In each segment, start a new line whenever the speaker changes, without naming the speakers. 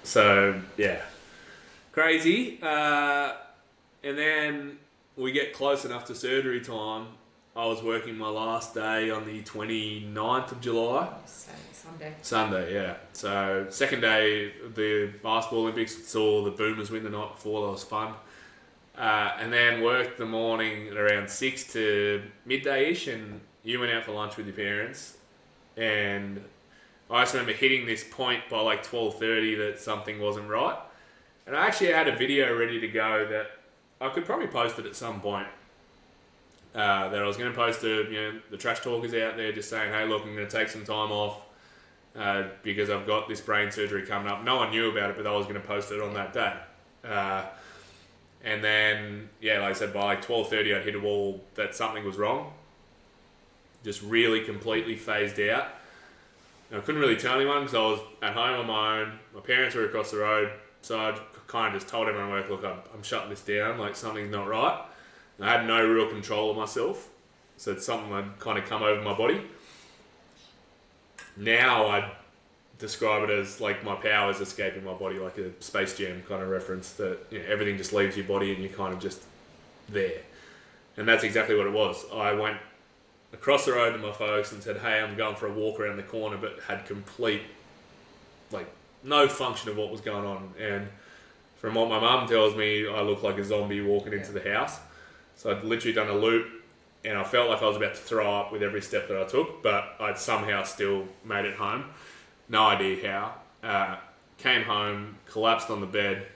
So, yeah. Crazy. And then we get close enough to surgery time. I was working my last day on the 29th of July. Sunday, yeah. So, second day of the Basketball Olympics, saw the Boomers win the night before. That was fun. And then worked the morning at around 6 to midday-ish, and you went out for lunch with your parents. And I just remember hitting this point by like 12:30 that something wasn't right. And I actually had a video ready to go that I could probably post it at some point. That I was going to post the trash talkers out there just saying, hey, look, I'm going to take some time off because I've got this brain surgery coming up. No one knew about it, but I was going to post it on that day. And then, yeah, like I said, by like 12:30, I'd hit a wall that something was wrong. Just really completely phased out. And I couldn't really tell anyone because I was at home on my own. My parents were across the road, so I kind of just told everyone at work, look, I'm shutting this down, like something's not right. And I had no real control of myself, so it's something that kind of come over my body. Now I'd describe it as like my powers escaping my body, like a Space Jam kind of reference that everything just leaves your body and you're kind of just there. And that's exactly what it was. I went across the road to my folks and said, hey, I'm going for a walk around the corner, but had complete, like, no function of what was going on. And from what my mum tells me, I look like a zombie walking into the house. So I'd literally done a loop and I felt like I was about to throw up with every step that I took, but I'd somehow still made it home. No idea how. Came home, collapsed on the bed.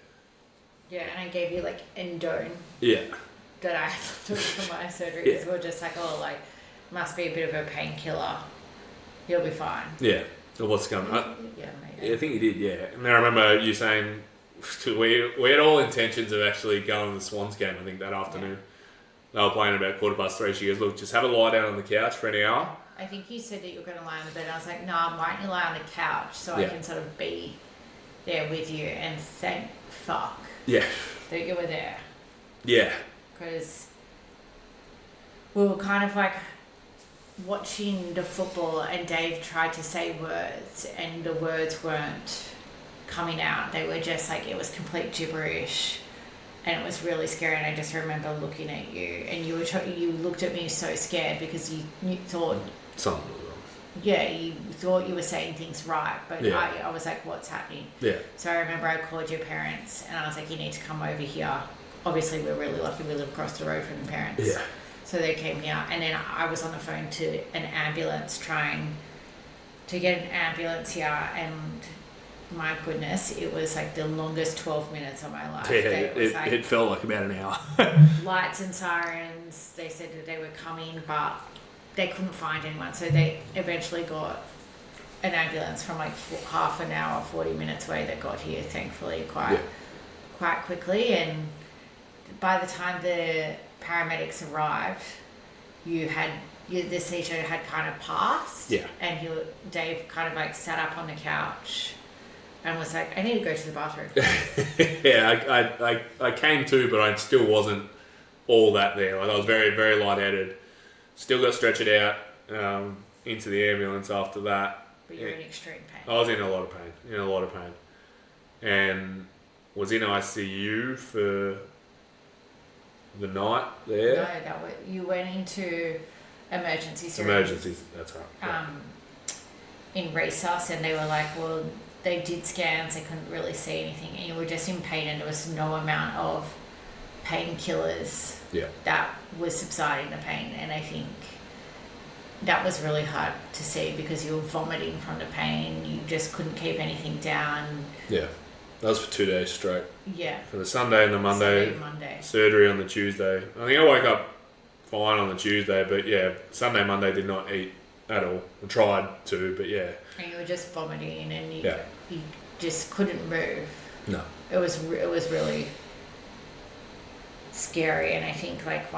Yeah, and I gave you like endone.
Yeah.
That I took for my surgery. Because we were just like, oh, like, must be a bit of a painkiller. You'll be fine.
Yeah. So what's going on?
Yeah, maybe.
I think you did, yeah. And I remember you saying we had all intentions of actually going to the Swans game, I think, that afternoon. Yeah. They were playing about 3:15. She goes, look, just have a lie down on the couch for an hour.
I think you said that you were going to lie on the bed. I was like, no, why don't you lie on the couch so I can sort of be there with you and thank fuck that you were there.
Yeah.
Because we were kind of like watching the football and Dave tried to say words and the words weren't coming out. They were just like, it was complete gibberish. And it was really scary, and I just remember looking at you, and you looked at me so scared because you thought
something was wrong.
Yeah, you thought you were saying things right, but I was like, what's happening?
Yeah.
So I remember I called your parents, and I was like, you need to come over here. Obviously, we're really lucky we live across the road from the parents.
Yeah.
So they came here, and then I was on the phone to an ambulance trying to get an ambulance here, and my goodness, it was like the longest 12 minutes of my life.
Yeah, it felt like about an hour.
Lights and sirens, they said that they were coming, but they couldn't find anyone. So they eventually got an ambulance from like half an hour, 40 minutes away that got here, thankfully, quite quickly. And by the time the paramedics arrived, the seizure had kind of passed.
Yeah.
And Dave kind of like sat up on the couch and was like, I need to go to the bathroom.
Yeah, I came to, but I still wasn't all that there. Like, I was very, very lightheaded. Still got stretchered out into the ambulance after that.
But you're in extreme pain.
I was in a lot of pain. And was in ICU for the night there.
No, you went into emergency.
Emergencies, that's right. Yeah.
In resus, and they were like, well, they did scans, they couldn't really see anything, and you were just in pain, and there was no amount of painkillers that was subsiding the pain. And I think that was really hard to see because you were vomiting from the pain, you just couldn't keep anything down.
Yeah, that was for 2 days straight.
Yeah.
For the Sunday and the Monday. Surgery on the Tuesday. I think I woke up fine on the Tuesday, but Sunday, Monday did not eat at all. I tried to, but
And you were just vomiting, and you just couldn't move.
No.
It was really scary, and I think like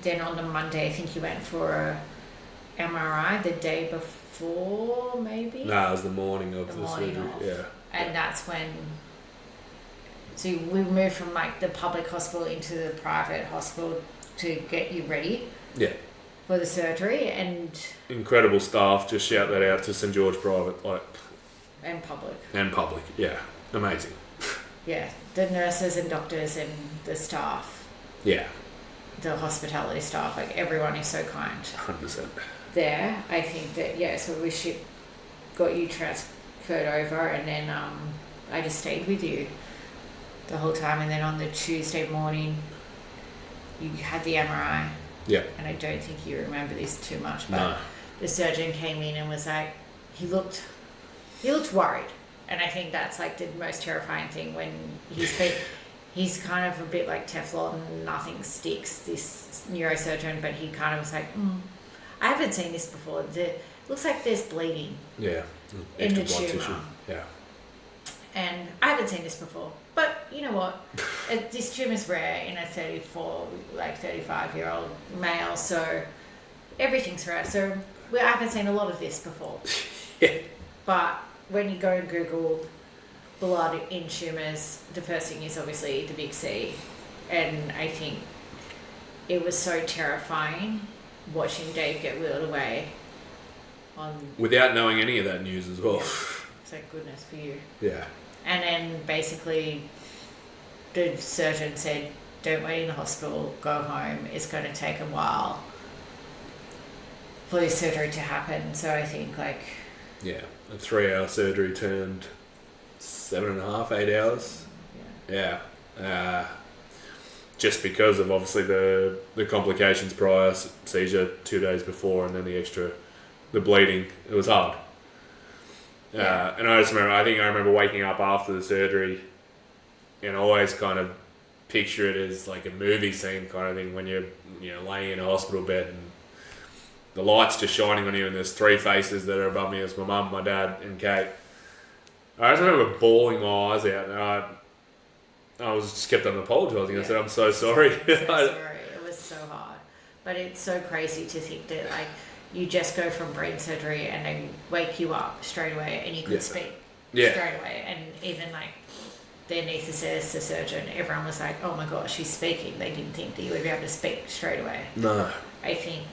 then on the Monday, I think you went for a MRI the day before, maybe?
No, it was the morning of the surgery. Yeah.
And that's when. So we moved from like the public hospital into the private hospital to get you ready.
Yeah.
For the surgery, and
incredible staff. Just shout that out to St George Private. Like,
And public.
And public, yeah. Amazing.
Yeah, the nurses and doctors and the staff.
Yeah.
The hospitality staff, like everyone is so kind.
100%.
There, I think that, so we got you transferred over, and then I just stayed with you the whole time, and then on the Tuesday morning you had the MRI.
Yeah.
And I don't think you remember this too much, but
No.
the surgeon came in and was like, he looked worried, and I think that's like the most terrifying thing when he's kind of a bit like Teflon, nothing sticks, this neurosurgeon, but he kind of was like, I haven't seen this before. Looks like there's bleeding.
Yeah.
In the
Extra blood
tumour.
tissue. Yeah.
And I haven't seen this before. But you know what? This tumour's rare in a 35-year-old male, so everything's rare. So I haven't seen a lot of this before.
Yeah.
But when you go and Google blood in tumours, the first thing is obviously the big C. And I think it was so terrifying watching Dave get wheeled away
without knowing any of that news as well.
Thank goodness for you.
Yeah.
And then basically the surgeon said, don't wait in the hospital, go home. It's going to take a while for this surgery to happen. So I think
Yeah, a 3-hour surgery turned 7.5, 8 hours. Yeah. Just because of obviously the complications prior, seizure 2 days before, and then the bleeding. It was hard.
Yeah.
And I remember waking up after the surgery and always kind of picture it as like a movie scene kind of thing when you're laying in a hospital bed and the light's just shining on you and there's 3 faces that are above me. It's my mum, my dad and Kate. I just remember bawling my eyes out, and I was just kept on apologising. I said, I'm so sorry.
So sorry. It was so hard. But it's so crazy to think that you just go from brain surgery and they wake you up straight away and you could speak straight away. And even the anaesthetist, the surgeon, everyone was like, oh my gosh, she's speaking. They didn't think that you would be able to speak straight away.
No.
I think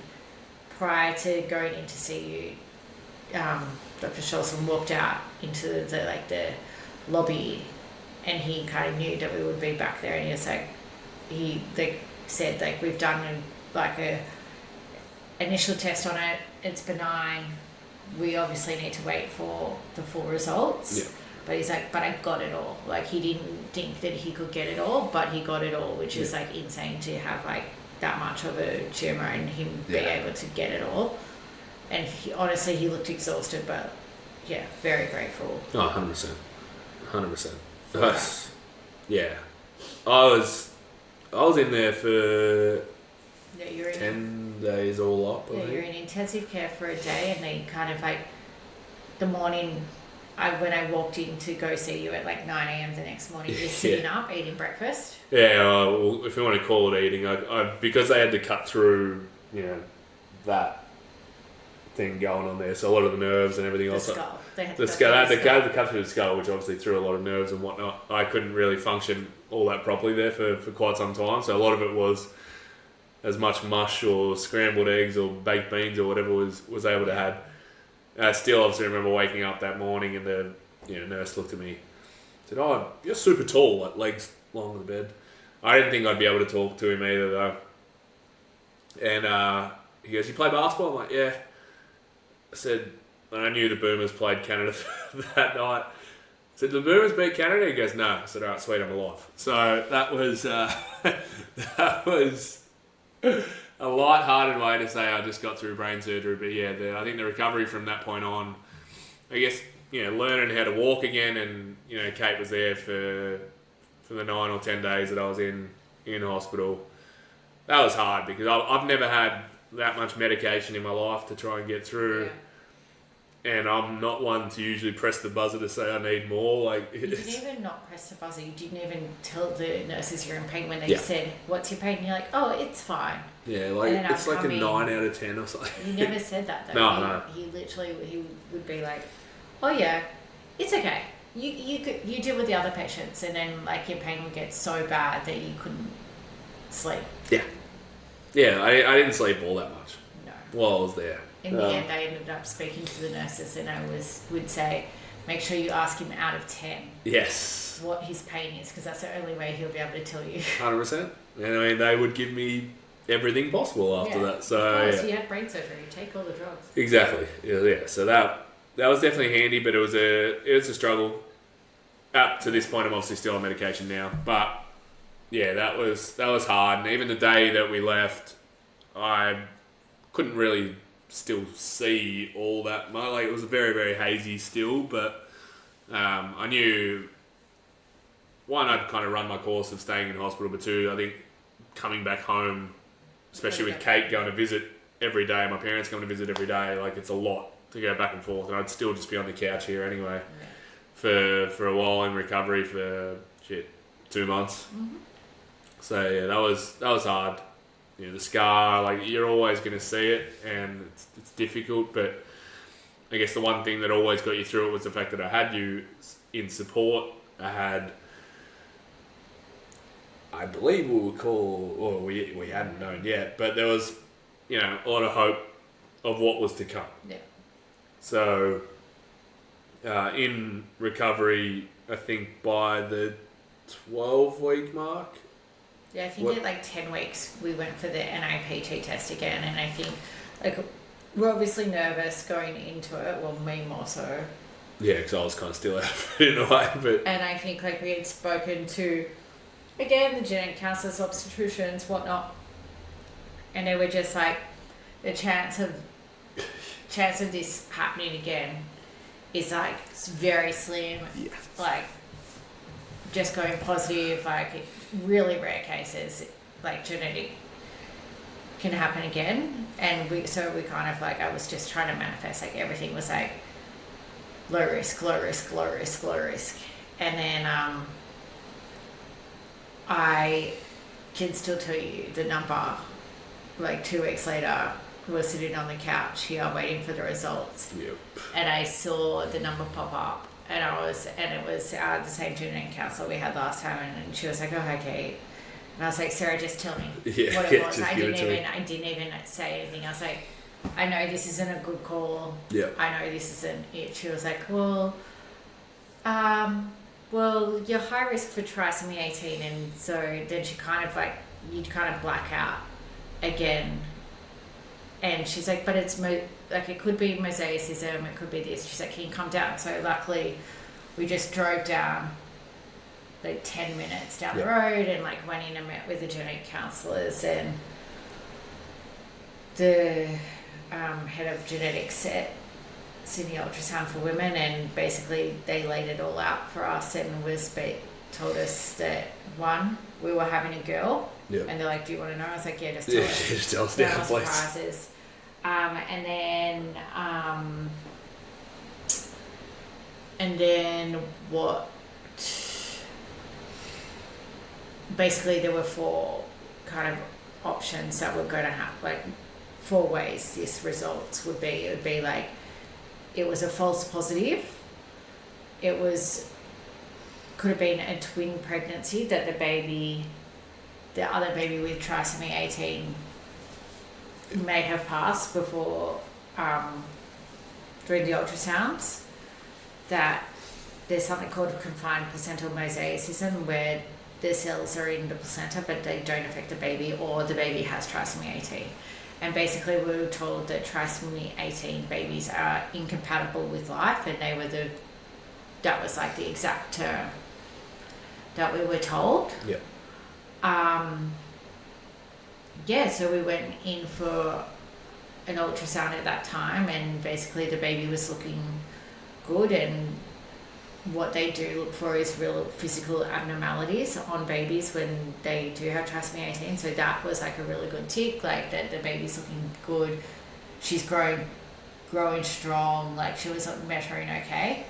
prior to going in to see you, Dr. Scholzen walked out into the lobby, and he kind of knew that we would be back there, and he was like, they said we've done a initial test on it, it's benign, we obviously need to wait for the full results.
Yeah.
But he's like, but I got it all. He didn't think that he could get it all, but he got it all, which is insane to have that much of a tumour and him be able to get it all. And he looked exhausted, but very grateful.
Oh, 100%. Yeah. I was in there for 10 days all up.
Yeah, you're in intensive care for a day, and then kind of the morning, when I walked in to go see you at 9 a.m. the next morning, you're sitting up eating breakfast.
Yeah, well, if you want to call it eating, I because they had to cut through, that thing going on there, so a lot of the nerves and everything else.
Skull. They had
to cut through the skull, which obviously threw a lot of nerves and whatnot. I couldn't really function all that properly there for quite some time, so a lot of it was as much mush or scrambled eggs or baked beans or whatever was able to have. I still obviously remember waking up that morning and the nurse looked at me and said, oh, you're super tall, legs long on the bed. I didn't think I'd be able to talk to him either though. And he goes, you play basketball? I'm like, yeah. I said, and I knew the Boomers played Canada that night. I said, the Boomers beat Canada? He goes, no. I said, all right, sweet, I'm alive. So that was a light-hearted way to say I just got through brain surgery. But I think the recovery from that point on, I guess, learning how to walk again, and Kate was there for the 9 or 10 days that I was in hospital. That was hard because I've never had that much medication in my life to try and get through. Yeah. And I'm not one to usually press the buzzer to say I need more.
You didn't even not press the buzzer. You didn't even tell the nurses you're in pain when they said, what's your pain? And you're like, oh, it's fine.
Yeah, it's like a 9 out of 10 or something.
He never said that though.
No.
He literally, he would be like, oh yeah, it's okay. You deal with the other patients, and then your pain would get so bad that you couldn't sleep.
Yeah. Yeah, I didn't sleep all that much.
No.
While I was there.
In the end, I ended up speaking to the nurses, and I would say, make sure you ask him out of 10
Yes.
what his pain is, because that's the only way he'll be able to tell you.
100%. And I mean, they would give me everything possible after that. So
of course, you had brain surgery. Take all the drugs.
Exactly. Yeah. So that was definitely handy, but it was a struggle. Up to this point, I'm obviously still on medication now, but yeah, that was hard. And even the day that we left, I couldn't really still see all that much. Like, it was very, very hazy still, but I knew, one, I'd kind of run my course of staying in hospital, but two, I think coming back home, especially with Kate going to visit every day, my parents going to visit every day, like, it's a lot to go back and forth, and I'd still just be on the couch here anyway for a while in recovery for 2 months. Mm-hmm. So yeah, that was hard. You know, the scar, like, you're always going to see it, and it's difficult, but I guess the one thing that always got you through it was the fact that I had you in support. I believe we hadn't known yet, but there was, you know, a lot of hope of what was to come.
Yeah.
So, in recovery, I think by the 12-week mark.
Yeah, I think at like 10 weeks we went for the NIPT test again, and I think, like, we're obviously nervous going into it. Well, me more so.
Yeah, because I was kind of still out of it in a way, but.
And I think, like, we had spoken to, again, the genetic counsellors, obstetricians, whatnot, and they were just like, the chance of this happening again is, like, it's very slim.
Yeah.
Like, just going positive, like, really rare cases, like, genetic can happen again. And we kind of, like, I was just trying to manifest, like, everything was like low risk. And then I can still tell you the number, like, 2 weeks later, we're sitting on the couch here waiting for the results.
Yep.
And I saw the number pop up, and it was the same genetic counsellor we had last time, and she was like, "Oh, okay." And I was like, "Sarah, just tell me what it was." I didn't even say anything. I was like, "I know this isn't a good call.
Yeah.
I know this isn't it." She was like, "Well, you're high risk for trisomy 18," and so then she kind of, like, you'd kind of black out again. And she's like, "But it's like, it could be mosaicism, it could be this." She's like, "Can you come down?" So luckily, we just drove down, like, 10 minutes down the road, and, like, went in and met with the genetic counsellors, and the head of genetics at Sydney Ultrasound for Women, and basically they laid it all out for us, and told us that, one, we were having a girl.
Yep.
And they're like, "Do you want to know?" I was like, "Yeah, just tell us."
Just tell us
no
now, please.
Surprises. And then what? Basically, there were 4 kind of options that were going to happen, like 4 ways this results would be. It would be like, it was a false positive. It could have been a twin pregnancy, that the other baby with trisomy 18 may have passed before during the ultrasounds, that there's something called confined placental mosaicism, where the cells are in the placenta but they don't affect the baby, or the baby has trisomy 18. And basically we were told that trisomy 18 babies are incompatible with life, and that was like the exact term that we were told.
Yep.
So we went in for an ultrasound at that time, and basically the baby was looking good, and what they do look for is real physical abnormalities on babies when they do have trisomy 18. So that was like a really good tick, like that the baby's looking good, she's growing strong, like she was measuring okay.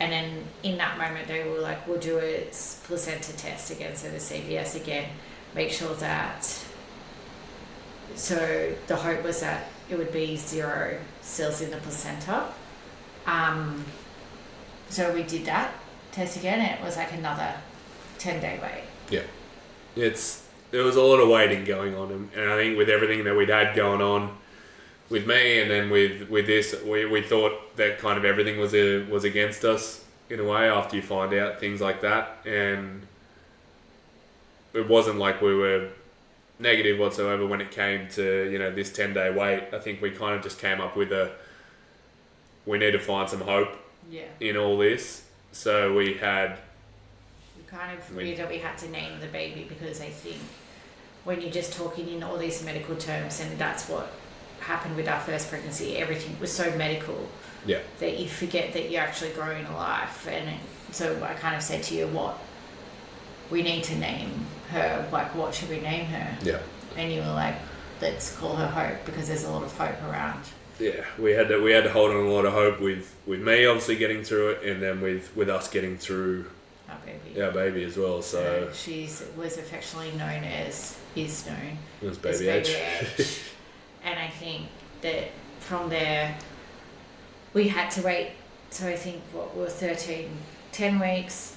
And then in that moment they were like, "We'll do a placenta test again," so the CVS again, make sure that, so the hope was that it would be 0 cells in the placenta. So we did that test again, and it was like another 10-day wait.
Yeah. There was a lot of waiting going on, and I think with everything that we'd had going on, with me, and then with this, we thought that kind of everything was against us in a way after you find out things like that, and it wasn't like we were negative whatsoever when it came to, you know, this 10-day wait. I think we kind of just came up with we need to find some hope in all this. So we kind of
knew that we had to name the baby, because I think when you're just talking in all these medical terms, and that's what happened with our first pregnancy, everything was so medical that you forget that you're actually growing a life. And so I kind of said to you, what we need to name her, like what should we name her?
Yeah.
And you were like, let's call her Hope, because there's a lot of hope around.
Yeah, we had to hold on a lot of hope with me obviously getting through it, and then with us getting through our baby as well. So
she was affectionately known as
Baby H.
And I think that from there we had to wait. So I think we were 10 weeks.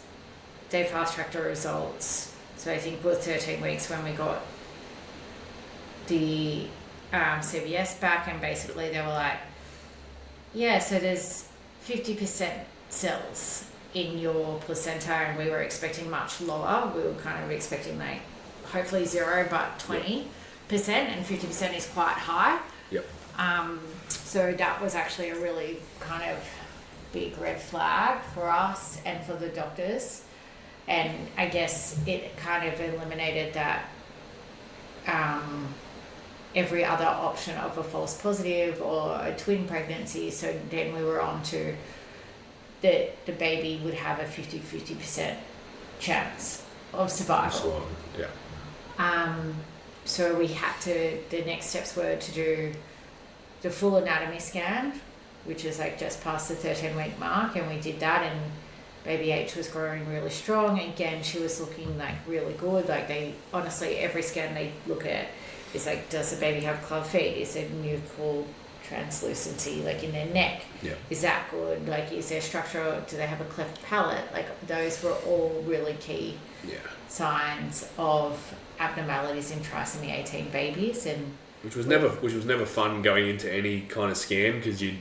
They fast-tracked our results. So I think we were 13 weeks when we got the CBS back, and basically they were like, yeah, so there's 50% cells in your placenta, and we were expecting much lower. We were kind of expecting like hopefully 0, but 20%, and 50% is quite high.
Yep.
So that was actually a really kind of big red flag for us and for the doctors. And I guess it kind of eliminated that every other option of a false positive or a twin pregnancy. So then we were on to the baby would have a 50% chance of survival. So we had to, the next steps were to do the full anatomy scan, which is like just past the 13-week mark, and we did that, and baby H was growing really strong. Again, she was looking like really good. Like they, honestly, every scan they look at is like, does the baby have club feet? Is there nuchal translucency like in their neck? Is that good? Like, is there structure? Do they have a cleft palate? Like those were all really key signs of abnormalities in trisomy 18 babies, and
which was never fun going into any kind of scan, because you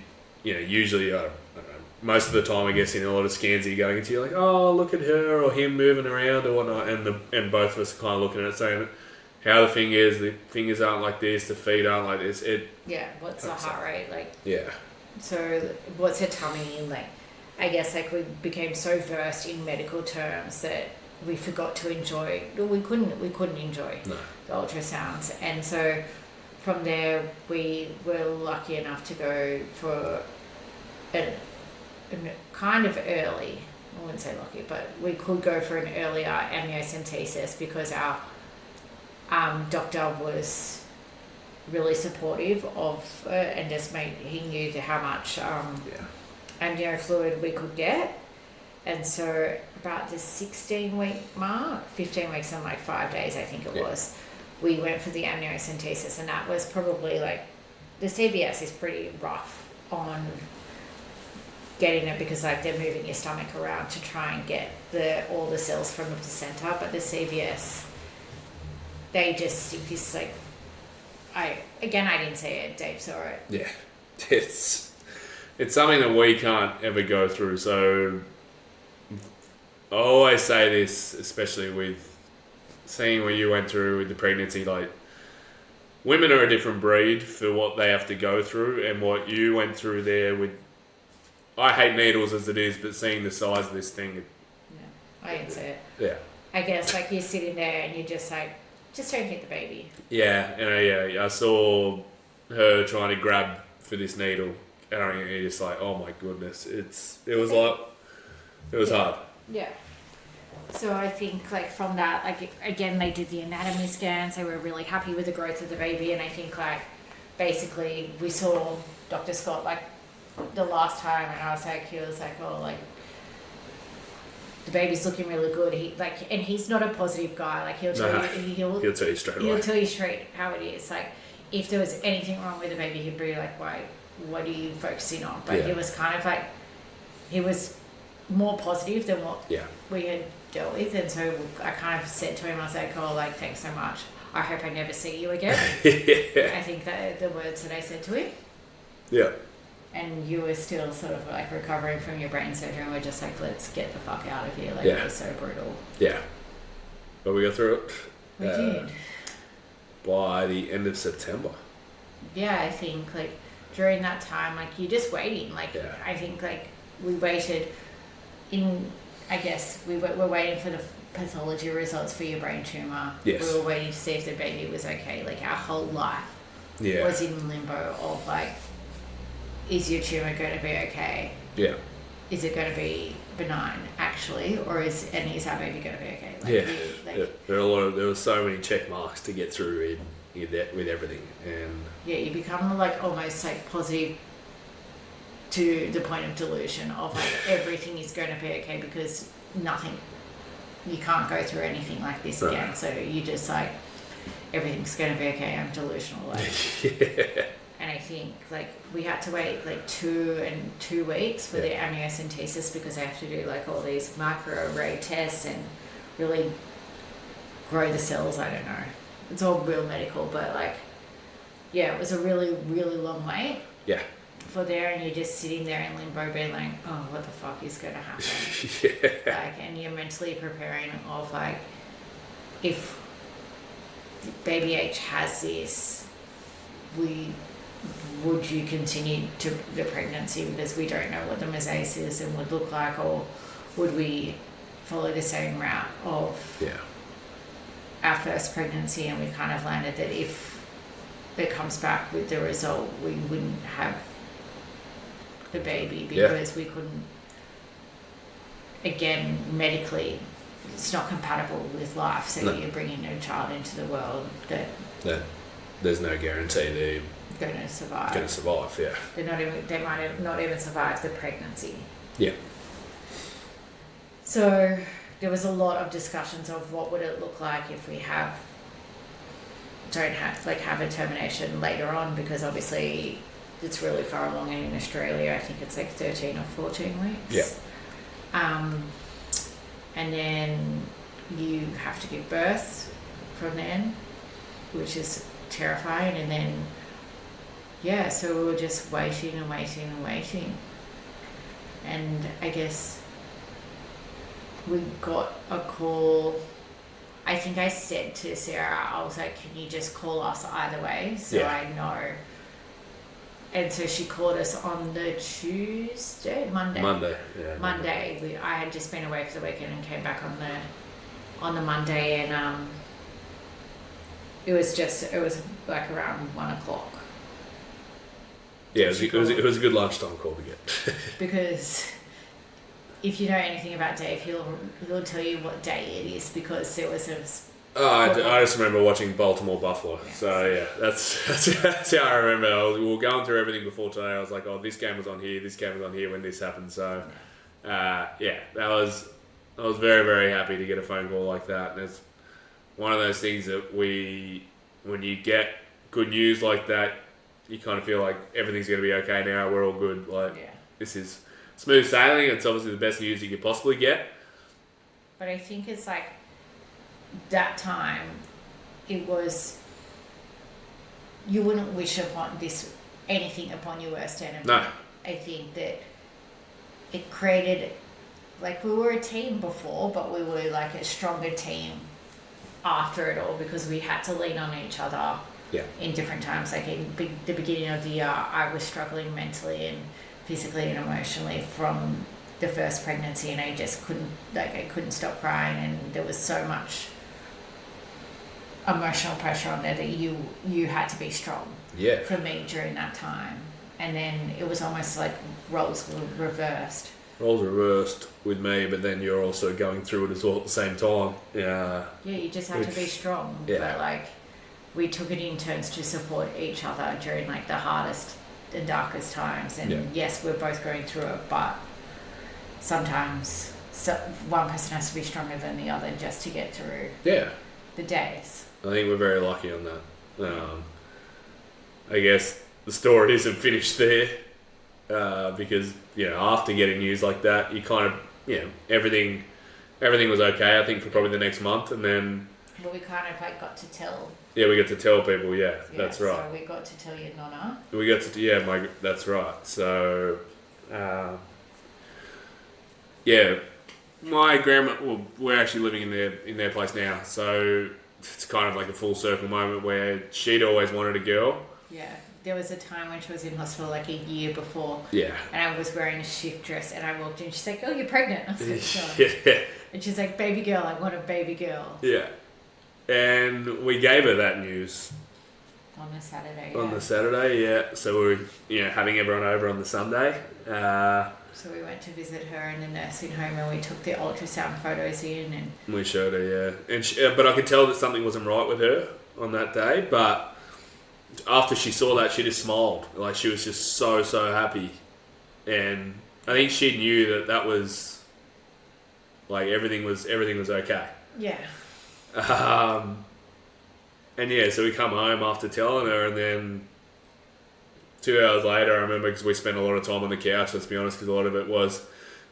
know, usually I don't know, most of the time I guess in a lot of scans that you're going into, you're like, oh, look at her or him moving around or whatnot, and both of us are kind of looking at it saying how the fingers aren't like this, the feet aren't like this.
What's the heart rate like? So what's her tummy like? I guess like we became so versed in medical terms that we forgot to enjoy. We couldn't enjoy the ultrasounds, and so from there we were lucky enough to go for a kind of early. I wouldn't say lucky, but we could go for an earlier amniocentesis because our doctor was really supportive of it, and just he knew how much amnio fluid we could get. And so about the 16-week mark, 15 weeks and like 5 days I think it was, we went for the amniocentesis, and that was probably like, the CVS is pretty rough on getting it, because like they're moving your stomach around to try and get all the cells from the placenta, but the CVS, they just stick this like, I didn't see it, Dave saw it.
Yeah, it's something that we can't ever go through. So I always say this, especially with seeing what you went through with the pregnancy, like women are a different breed for what they have to go through, and what you went through there with, I hate needles as it is, but seeing the size of this thing.
I didn't see it.
Yeah.
I guess like you're sitting there and you're just like, just don't hit the baby.
Yeah, and I saw her trying to grab for this needle, and you're just like, oh my goodness, it was hard.
Yeah. So I think like from that, like again, they did the anatomy scans. They were really happy with the growth of the baby, and I think like basically we saw Dr. Scott like the last time, and he was like, oh, like the baby's looking really good. He like, and he's not a positive guy. Like he'll tell you straight away. He'll tell you straight how it is. Like if there was anything wrong with the baby, he'd be like, why? What are you focusing on? But he was kind of like, he was more positive than what we had dealt with, and so I kind of said to him, I was like, oh, like thanks so much. I hope I never see you again.
Yeah.
I think that the words that I said to him.
Yeah.
And you were still sort of like recovering from your brain surgery, and we're just like, let's get the fuck out of here. Like, it was so brutal.
Yeah. But we got through it.
We did.
By the end of September.
Yeah, I think like during that time, like you're just waiting. Like, I think like we waited I guess we were waiting for the pathology results for your brain tumour.
Yes.
We were waiting to see if the baby was okay. Like our whole life was in limbo of like, is your tumour going to be okay?
Yeah.
Is it going to be benign actually, or is our baby going to be okay? Like,
there were so many check marks to get through with everything, and
you become like almost like positive to the point of delusion of like everything is going to be okay, because you can't go through anything like this again. So you just like, everything's going to be okay. I'm delusional. Like. And I think like we had to wait like 2 weeks for the amniocentesis, because they have to do like all these microarray tests and really grow the cells. I don't know. It's all real medical, but like, it was a really, really long wait. Yeah. For there, and you're just sitting there in limbo being like, oh, what the fuck is going to happen? Like, and you're mentally preparing of like, if baby H has this, would you continue to the pregnancy, because we don't know what the mosaicis and would look like, or would we follow the same route of our first pregnancy? And we kind of landed that if it comes back with the result, we wouldn't have the baby, because we couldn't, again, medically, it's not compatible with life. So you're bringing a child into the world that
there's no guarantee they're
going to survive. They might have not even survived the pregnancy. Yeah. So there was a lot of discussions of what would it look like if we have a termination later on, because obviously it's really far along, and in Australia I think it's like 13 or 14 weeks. And then you have to give birth from then, which is terrifying. And then so we were just waiting and waiting and waiting, and I guess we got a call. I think I said to Sarah, I was like, can you just call us either way, so I know. And so she called us on the Monday. I had just been away for the weekend and came back on the Monday, and it was like around 1:00.
Yeah, it was a good lunchtime call to get.
Because if you know anything about Dave, he'll tell you what day it is, because there was a.
I just remember watching Baltimore Buffalo. So that's how I remember. We were going through everything before today. I was like, oh, this game was on here. This game was on here when this happened. So I was very, very happy to get a phone call like that. And it's one of those things that when you get good news like that, you kind of feel like everything's going to be okay now. We're all good. This is smooth sailing. It's obviously the best news you could possibly get.
But I think it's like, that time, it was, you wouldn't wish anything upon your worst enemy. No. I think that it created, like, we were a team before, but we were like a stronger team after it all, because we had to lean on each other in different times. Like in the beginning of the year, I was struggling mentally and physically and emotionally from the first pregnancy, and I just couldn't stop crying, and there was so much emotional pressure on there that you had to be strong for me during that time. And then it was almost like roles were reversed.
Roles reversed with me, but then you're also going through it as well at the same time.
You just have to be strong. But like, we took it in turns to support each other during like the hardest and darkest times. And yes, we're both going through it, but sometimes one person has to be stronger than the other just to get through the days.
I think we're very lucky on that. I guess the story isn't finished there, because after getting news like that, you kind of everything was okay. I think for probably the next month, and then
Well, we kind of like got to tell.
Yeah, we get to tell people. Yeah, that's right.
So we got to tell your nonna.
We got to that's right. So, yeah, my grandma. Well, we're actually living in their place now, so it's kind of like a full circle moment where she'd always wanted a girl.
Yeah. There was a time when she was in hospital like a year before.
Yeah.
And I was wearing a shift dress and I walked in. She's like, "Oh, you're pregnant." I was like, "Sure."
Yeah.
And she's like, "Baby girl, I want a baby girl."
Yeah. And we gave her that news.
On a Saturday.
On the Saturday, yeah. So we were, having everyone over on the Sunday.
So we went to visit her in the nursing home and we took the ultrasound photos in and...
We showed her, yeah. And but I could tell that something wasn't right with her on that day, but... After she saw that, she just smiled. Like, she was just so happy. And I think she knew that was, like, everything was okay.
Yeah.
And yeah, so we come home after telling her, and then 2 hours later, I remember, because we spent a lot of time on the couch, let's be honest, because a lot of it was,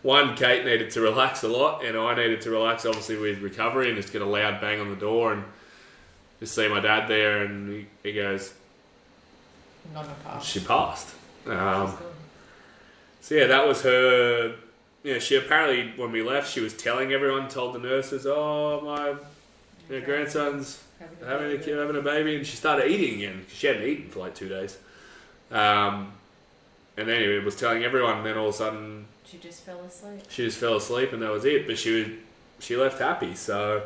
one, Kate needed to relax a lot, and I needed to relax, obviously, with recovery, and just get a loud bang on the door, and just see my dad there, and he goes...
Nonna passed.
She passed. So yeah, that was her. Yeah, she apparently, when we left, she was telling everyone, told the nurses, "Oh, my grandson's having a baby," and she started eating again because she hadn't eaten for like 2 days. And then anyway, was telling everyone, and then all of a sudden
she just fell asleep.
She just fell asleep, and that was it. But she left happy. So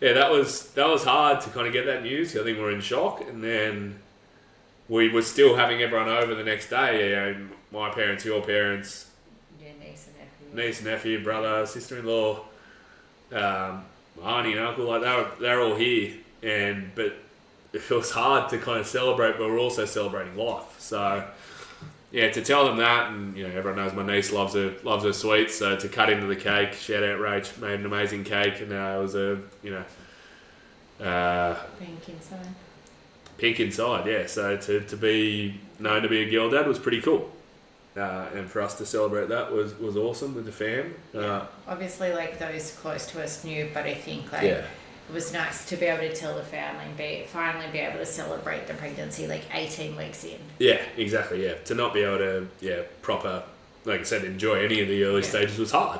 yeah, that was hard to kind of get that news. I think we were in shock, and then. We were still having everyone over the next day. My parents, your parents, niece and nephew, brother, sister-in-law, auntie and uncle, like they're all here. But it was hard to kind of celebrate, but we're also celebrating life. So yeah, to tell them that, and everyone knows my niece loves her sweets. So to cut into the cake, shout out Rach, made an amazing cake, and it was
pink inside.
Pink inside, yeah. So to be known to be a girl dad was pretty cool, and for us to celebrate that was awesome with the fam.
Obviously, like those close to us knew, but I think it was nice to be able to tell the family and finally be able to celebrate the pregnancy 18 weeks in. Yeah,
exactly. Yeah, to not be able to proper, like I said, enjoy any of the early stages was hard.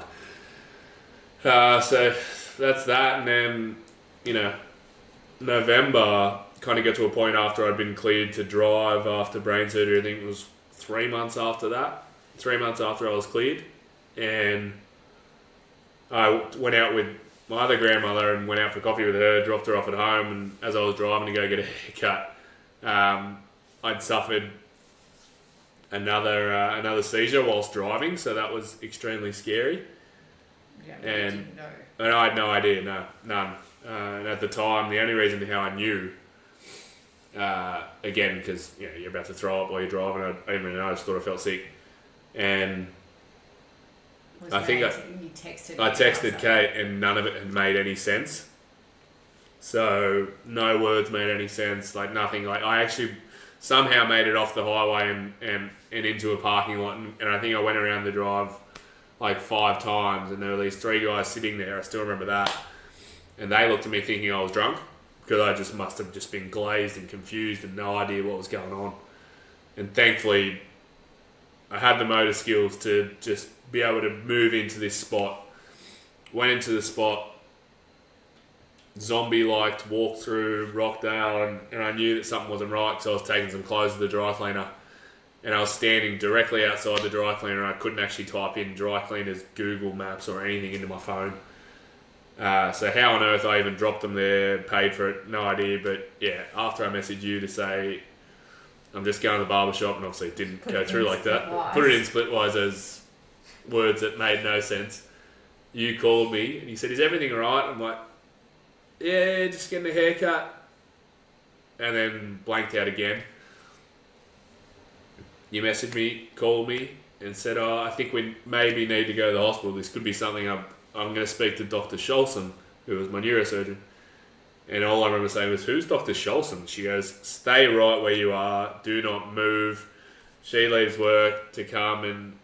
So that's that, and then November. Kind of got to a point after I'd been cleared to drive after brain surgery. I think it was 3 months after that. 3 months after I was cleared. And I went out with my other grandmother and went out for coffee with her, dropped her off at home. And as I was driving to go get a haircut, I'd suffered another seizure whilst driving. So that was extremely scary.
Yeah,
and I had no idea, none. And at the time, the only reason how I knew... again, because you're about to throw up while you're driving. I didn't really know. I just thought I felt sick, and I texted Kate, and none of it had made any sense. So no words made any sense. Like nothing. Like I actually somehow made it off the highway and into a parking lot, and I think I went around the drive like 5 times, and there were these 3 guys sitting there. I still remember that, and they looked at me thinking I was drunk. Because I just must have just been glazed and confused and no idea what was going on. And thankfully, I had the motor skills to just be able to move into this spot. Went into the spot, zombie-like, walked through Rockdale, and I knew that something wasn't right because I was taking some clothes to the dry cleaner. And I was standing directly outside the dry cleaner, and I couldn't actually type in dry cleaners, Google Maps, or anything into my phone. So how on earth I even dropped them there, paid for it, no idea. But yeah, after I messaged you to say I'm just going to the barber shop, and obviously it didn't go through like that. Put it in Splitwise as words that made no sense. You called me and you said, "Is everything alright?" I'm like, "Yeah, just getting a haircut." And then blanked out again. You messaged me, called me, and said, "Oh, I think we maybe need to go to the hospital. This could be something I'm going to speak to Dr. Scholson, who was my neurosurgeon." And all I remember saying was, "Who's Dr. Scholson?" She goes, "Stay right where you are. Do not move." She leaves work to come and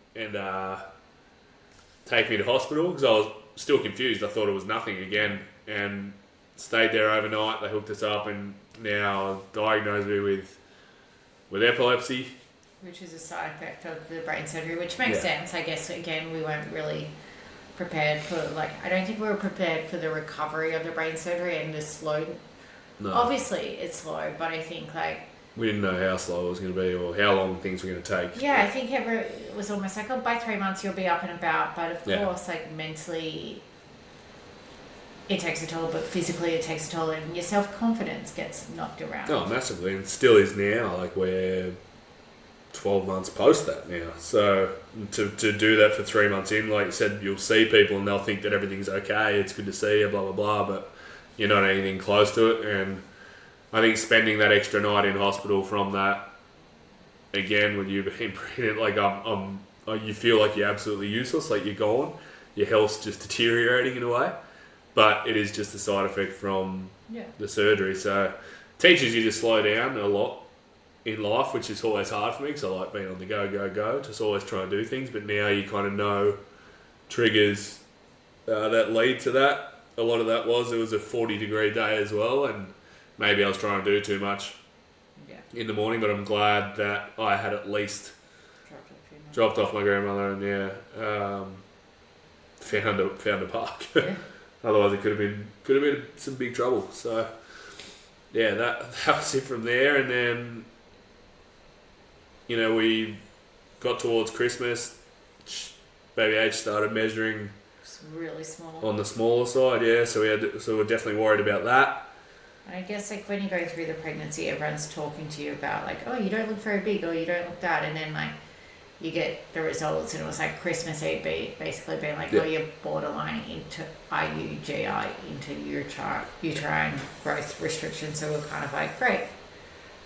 take me to hospital because I was still confused. I thought it was nothing again. And stayed there overnight. They hooked us up and now diagnosed me with epilepsy.
Which is a side effect of the brain surgery, which makes sense. I guess, again, we weren't really prepared for, like, I don't think we were prepared for the recovery of the brain surgery and the slow.
No.
Obviously, it's slow, but I think, like,
we didn't know how slow it was going to be or how long things were going to take.
Yeah, I think it was almost like, by 3 months you'll be up and about, but of course, like, mentally it takes a toll, but physically it takes a toll, and your self-confidence gets knocked around.
Oh, massively, and still is now. Like, we're 12 months post that now. So to do that for 3 months in, like you said, you'll see people and they'll think that everything's okay, it's good to see you, blah, blah, blah, but you're not anything close to it. And I think spending that extra night in hospital from that, again, when you've been pregnant, like you feel like you're absolutely useless, like you're gone. Your health's just deteriorating in a way. But it is just a side effect from the surgery. So it teaches you to slow down a lot in life, which is always hard for me because I like being on the go, just always try and do things. But now you kind of know triggers that lead to that. A lot of that it was a 40-degree day as well, and maybe I was trying to do too much in the morning, but I'm glad that I had at least dropped off my grandmother and found a park.
Yeah.
Otherwise, it could have been some big trouble. So yeah, that was it from there, and then we got towards Christmas. Baby H started measuring.
It's really small.
On the smaller side, yeah. So we're definitely worried about that.
I guess, like, when you go through the pregnancy, everyone's talking to you about, like, oh, you don't look very big, or you don't look that, and then, like, you get the results, and it was like Christmas Eve basically being like, oh, you're borderline into IUGI, into uterine growth restriction. So we're kind of like, great.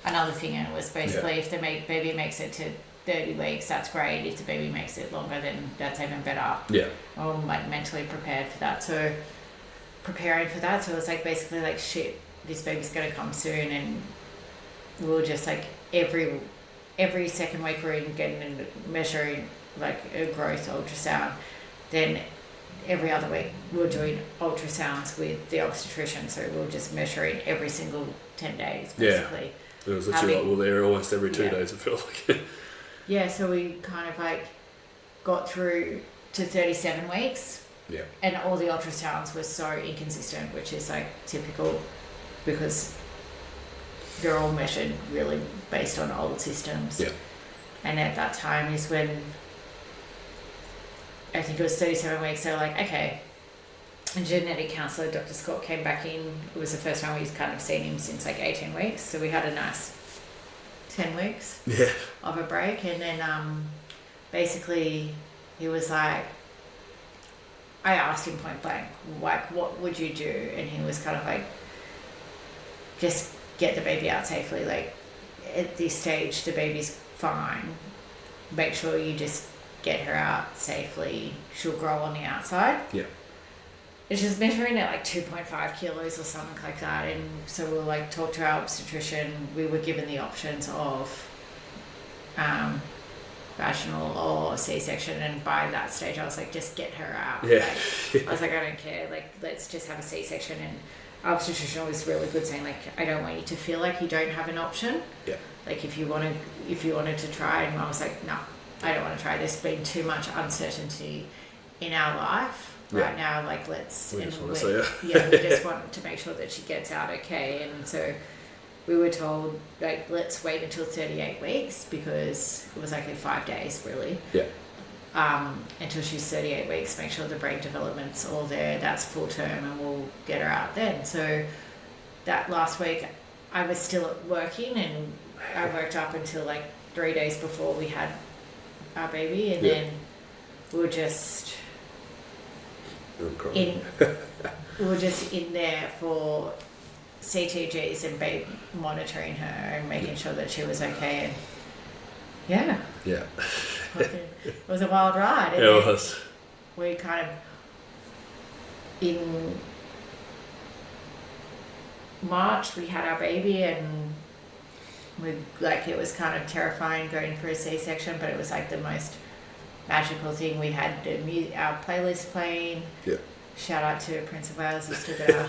Another thing, and it was basically if the baby makes it to 30 weeks, that's great. If the baby makes it longer, then that's even better. Yeah. I'm, like, mentally prepared for that. So preparing for that, so it was like basically like, shit, this baby's gonna come soon, and we were just like every second week we're getting and measuring, like, a growth ultrasound. Then every other week we're doing ultrasounds with the obstetrician, so we're just measuring every single 10 days basically.
It was literally like, there almost every 2 days, it felt like.
Yeah, so we kind of, like, got through to 37 weeks. Yeah. And all the ultrasounds were so inconsistent, which is, like, typical, because they're all measured really based on old systems. Yeah. And at that time is when I think it was 37 weeks, so, like, okay. A genetic counsellor, Dr. Scott, came back in. It was the first time we've kind of seen him since, like, 18 weeks. So we had a nice 10 weeks of a break. And then basically he was like, I asked him point blank, like, what would you do? And he was kind of like, just get the baby out safely. Like, at this stage, the baby's fine. Make sure you just get her out safely. She'll grow on the outside. Yeah. It's just measuring at like 2.5 kilos or something like that. And so we'll, like, talk to our obstetrician. We were given the options of vaginal or C-section, and by that stage I was like, just get her out. Yeah. Like, I was like, I don't care, like, let's just have a C-section. And our obstetrician was really good, saying, like, I don't want you to feel like you don't have an option. Yeah. Like, if you wanted to try. And I was like, no, I don't want to try. There's been too much uncertainty in our life right now. Like, we just want to make sure that she gets out okay. And so we were told, like, let's wait until 38 weeks, because it was like 5 days really. Yeah. Until she's 38 weeks, make sure the brain development's all there, that's full term, and we'll get her out then. So that last week I was still working, and I worked up until like 3 days before we had our baby, and then we were just in there for CTGs and monitoring her and making sure that she was okay. And it was a wild ride. And it was. We kind of, in March, we had our baby, and it was kind of terrifying going for a C-section, but it was like the most magical thing. We had our playlist playing. Yeah. Shout out to Prince of Wales, who still got our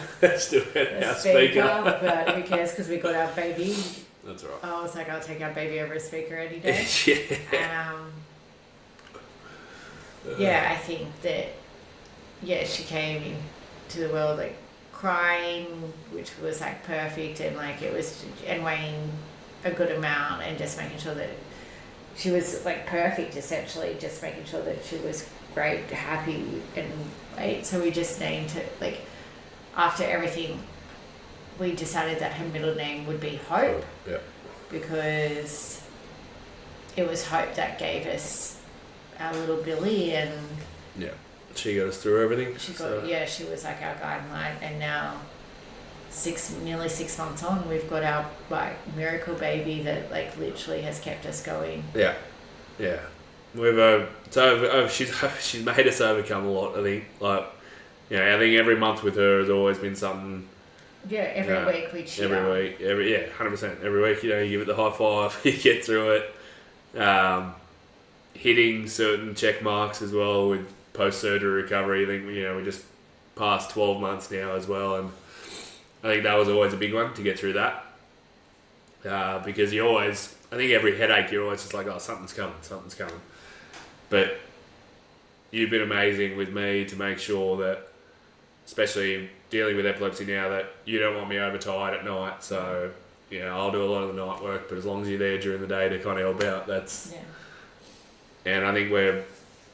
speaker.
But who cares, because we got our baby.
That's right.
I was like, I'll take our baby over a speaker any day. Yeah, I think that, she came into the world like crying, which was like perfect, and like it was, and weighing a good amount, and just making sure that she was like perfect, essentially, just making sure that she was great, happy, and right. So we just named it, like, after everything, we decided that her middle name would be Hope.
Yeah.
Because it was Hope that gave us our little Billy, and
she got us through everything.
She was like our guideline, and now nearly 6 months on, we've got our like miracle baby that like literally has kept us going.
Yeah. We've she's made us overcome a lot. I think I think every month with her has always been something.
Yeah, every week we cheer.
100%. Every week, you give it the high five, you get through it. Hitting certain check marks as well with post-surgery recovery. I think, we just passed 12 months now as well, and I think that was always a big one to get through that. Because I think every headache, you're always just like, oh, something's coming. But you've been amazing with me to make sure that, especially dealing with epilepsy now, that you don't want me overtired at night. So, I'll do a lot of the night work, but as long as you're there during the day to kind of help out, that's... Yeah. And I think we're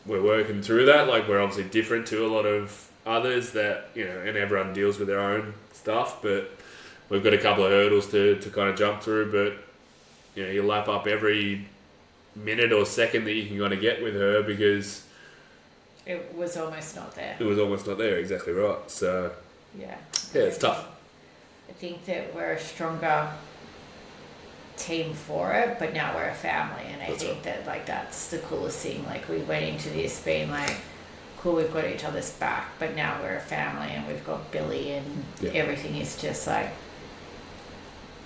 working through that. Like, we're obviously different to a lot of others that, and everyone deals with their own stuff, but we've got a couple of hurdles to kind of jump through, but, you lap up every minute or second that you can kind of get with her, because...
It was almost not there.
Exactly right. So...
Yeah,
it's tough.
I think that we're a stronger team for it, but now we're a family, and I think that like that's the coolest thing. Like, we went into this being like, cool, we've got each other's back, but now we're a family, and we've got Billy, and everything is just like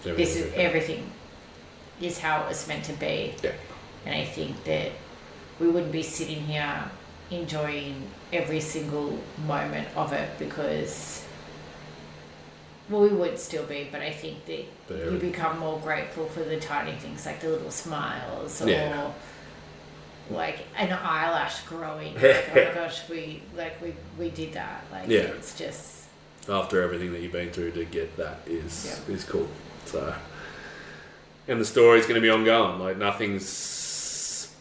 everything is how it was meant to be.
Yeah.
And I think that we wouldn't be sitting here enjoying every single moment of it, because we would still be, but I think that you become more grateful for the tiny things, like the little smiles, or like an eyelash growing. Like, oh my gosh, we did that. Like, it's just,
after everything that you've been through, to get that is cool. So, and the story's going to be ongoing. Like, nothing's set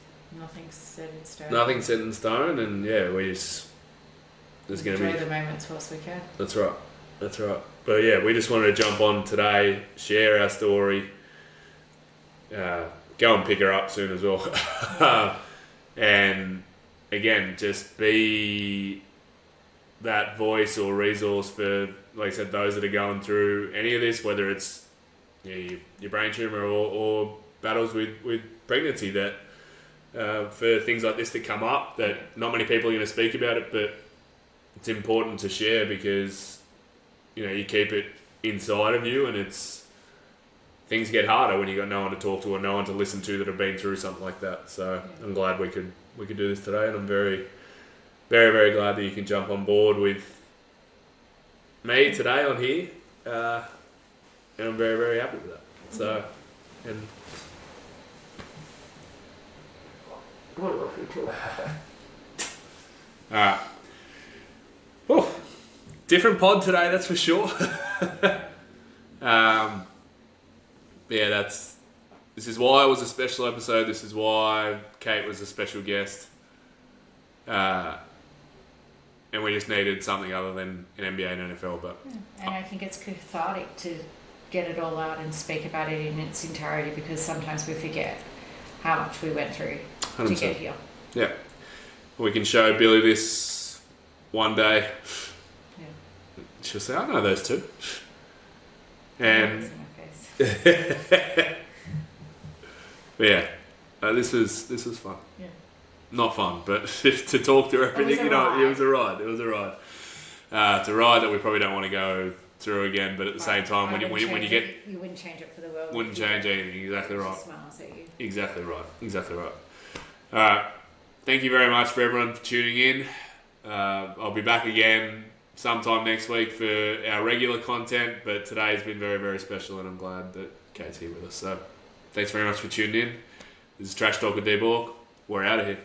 in stone. Nothing's set in stone, and there's going to be...
Enjoy the moments whilst we can.
That's right. But we just wanted to jump on today, share our story, go and pick her up soon as well. And again, just be that voice or resource for, like I said, those that are going through any of this, whether it's your brain tumour or battles with pregnancy, that for things like this that come up, that not many people are going to speak about it, but it's important to share, because you keep it inside of you, and things get harder when you got no one to talk to or no one to listen to that have been through something like that. So I'm glad we could do this today, and I'm very, very, very glad that you can jump on board with me today on here, and I'm very, very happy with that. So, and alright. Oh, different pod today, that's for sure. This is why it was a special episode. This is why Kate was a special guest. And we just needed something other than an NBA and NFL. But
and I think it's cathartic to get it all out and speak about it in its entirety, because sometimes we forget how much we went through 100%. To get here.
Yeah. We can show Billy this one day. Yeah. She'll say, I know those two. And but this was fun. Yeah. Not fun, but to talk through everything, it was a ride. It was a ride. It's a ride that we probably don't want to go through again, but at the same time, when you get...
You wouldn't change it for the world.
Wouldn't change anything, exactly right.
Smiles at you.
Exactly right. Alright, thank you very much for everyone for tuning in. I'll be back again sometime next week for our regular content, but today's been very, very special, and I'm glad that Kate's here with us. So thanks very much for tuning in. This is Trash Talk with DBauk. We're out of here.